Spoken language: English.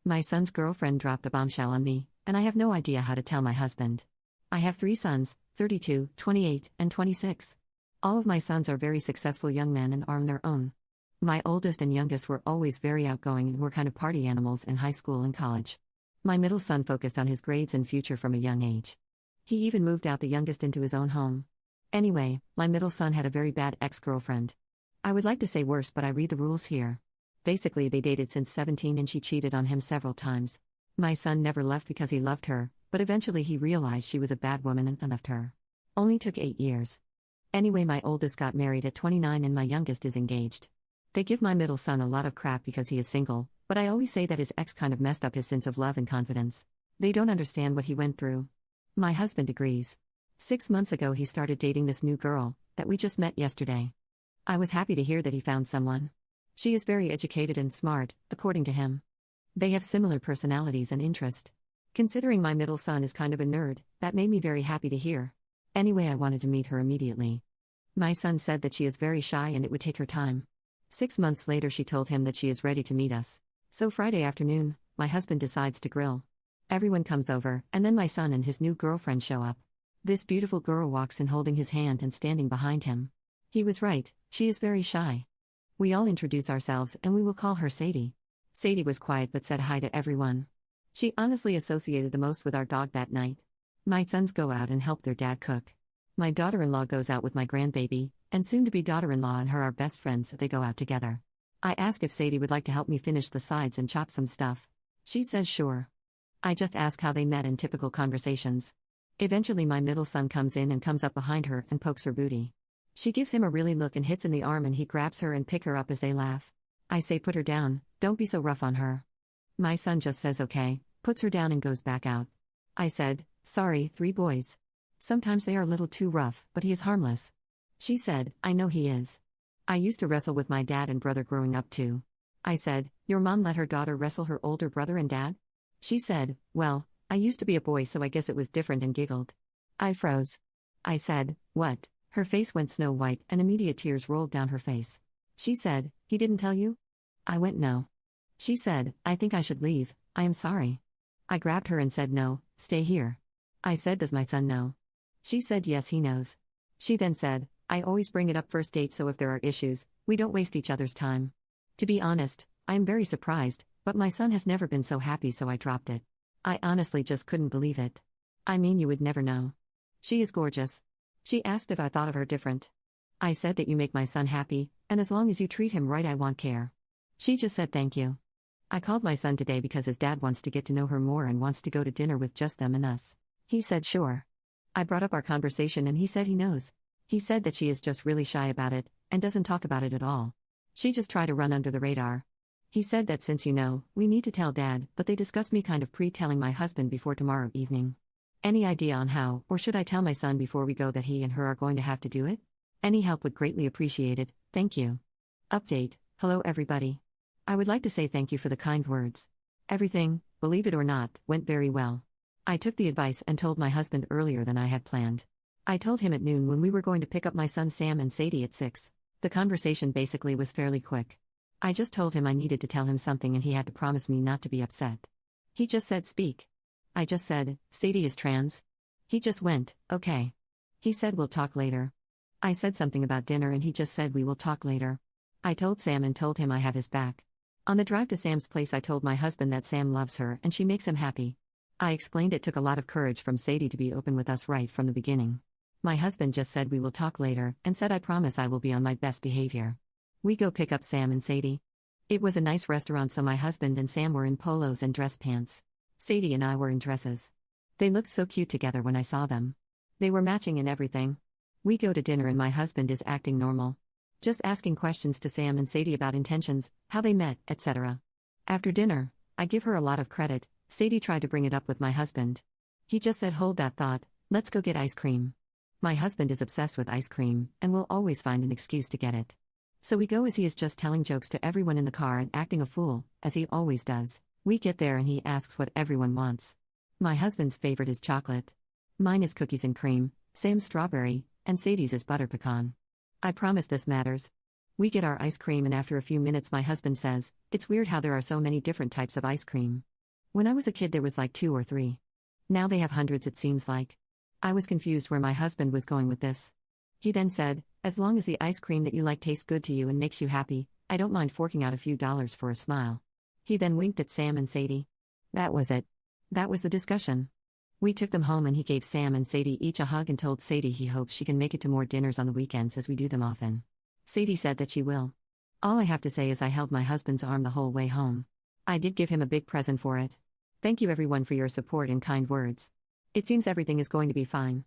My son's girlfriend dropped a bombshell on me, and I have no idea how to tell my husband. I have 3 sons, 32, 28, and 26. All of my sons are very successful young men and are on their own. My oldest and youngest were always very outgoing and were kind of party animals in high school and college. My middle son focused on his grades and future from a young age. He even moved out the youngest into his own home. Anyway, my middle son had a very bad ex-girlfriend. I would like to say worse, but I read the rules here. Basically, they dated since 17 and she cheated on him several times. My son never left because he loved her, but eventually he realized she was a bad woman and left her. Only took 8 years. Anyway, my oldest got married at 29 and my youngest is engaged. They give my middle son a lot of crap because he is single, but I always say that his ex kind of messed up his sense of love and confidence. They don't understand what he went through. My husband agrees. 6 months ago he started dating this new girl that we just met yesterday. I was happy to hear that he found someone. She is very educated and smart, according to him. They have similar personalities and interest. Considering my middle son is kind of a nerd, that made me very happy to hear. Anyway, I wanted to meet her immediately. My son said that she is very shy and it would take her time. 6 months later she told him that she is ready to meet us. So Friday afternoon, my husband decides to grill. Everyone comes over, and then my son and his new girlfriend show up. This beautiful girl walks in holding his hand and standing behind him. He was right, she is very shy. We all introduce ourselves and we will call her Sadie. Sadie was quiet but said hi to everyone. She honestly associated the most with our dog that night. My sons go out and help their dad cook. My daughter-in-law goes out with my grandbaby, and soon-to-be daughter-in-law and her are best friends, so they go out together. I ask if Sadie would like to help me finish the sides and chop some stuff. She says sure. I just ask how they met in typical conversations. Eventually my middle son comes in and comes up behind her and pokes her booty. She gives him a really look and hits in the arm and he grabs her and pick her up as they laugh. I say put her down, don't be so rough on her. My son just says okay, puts her down and goes back out. I said, sorry, 3 boys. Sometimes they are a little too rough, but he is harmless. She said, I know he is. I used to wrestle with my dad and brother growing up too. I said, your mom let her daughter wrestle her older brother and dad? She said, well, I used to be a boy so I guess it was different, and giggled. I froze. I said, what? Her face went snow white and immediate tears rolled down her face. She said, he didn't tell you? I went no. She said, I think I should leave, I am sorry. I grabbed her and said no, stay here. I said, does my son know? She said yes, he knows. She then said, I always bring it up first date so if there are issues, we don't waste each other's time. To be honest, I am very surprised, but my son has never been so happy so I dropped it. I honestly just couldn't believe it. I mean, you would never know. She is gorgeous. She asked if I thought of her different. I said that you make my son happy, and as long as you treat him right I won't care. She just said thank you. I called my son today because his dad wants to get to know her more and wants to go to dinner with just them and us. He said sure. I brought up our conversation and he said he knows. He said that she is just really shy about it, and doesn't talk about it at all. She just tried to run under the radar. He said that since you know, we need to tell dad, but they discussed me kind of pre-telling my husband before tomorrow evening. Any idea on how, or should I tell my son before we go that he and her are going to have to do it? Any help would greatly appreciated, thank you. Update, hello everybody. I would like to say thank you for the kind words. Everything, believe it or not, went very well. I took the advice and told my husband earlier than I had planned. I told him at noon when we were going to pick up my sons Sam and Sadie at 6. The conversation basically was fairly quick. I just told him I needed to tell him something and he had to promise me not to be upset. He just said speak. I just said, Sadie is trans. He just went, okay. He said we'll talk later. I said something about dinner and he just said we will talk later. I told Sam and told him I have his back. On the drive to Sam's place I told my husband that Sam loves her and she makes him happy. I explained it took a lot of courage from Sadie to be open with us right from the beginning. My husband just said we will talk later, and said I promise I will be on my best behavior. We go pick up Sam and Sadie. It was a nice restaurant so my husband and Sam were in polos and dress pants. Sadie and I were in dresses. They looked so cute together when I saw them. They were matching and everything. We go to dinner and my husband is acting normal. Just asking questions to Sam and Sadie about intentions, how they met, etc. After dinner, I give her a lot of credit. Sadie tried to bring it up with my husband. He just said hold that thought, let's go get ice cream. My husband is obsessed with ice cream, and will always find an excuse to get it. So we go as he is just telling jokes to everyone in the car and acting a fool, as he always does. We get there and he asks what everyone wants. My husband's favorite is chocolate. Mine is cookies and cream, Sam's strawberry, and Sadie's is butter pecan. I promise this matters. We get our ice cream and after a few minutes my husband says, it's weird how there are so many different types of ice cream. When I was a kid, there was like 2 or 3. Now they have hundreds, it seems like. I was confused where my husband was going with this. He then said, as long as the ice cream that you like tastes good to you and makes you happy, I don't mind forking out a few dollars for a smile. He then winked at Sam and Sadie. That was it. That was the discussion. We took them home and he gave Sam and Sadie each a hug and told Sadie he hopes she can make it to more dinners on the weekends as we do them often. Sadie said that she will. All I have to say is I held my husband's arm the whole way home. I did give him a big present for it. Thank you everyone for your support and kind words. It seems everything is going to be fine.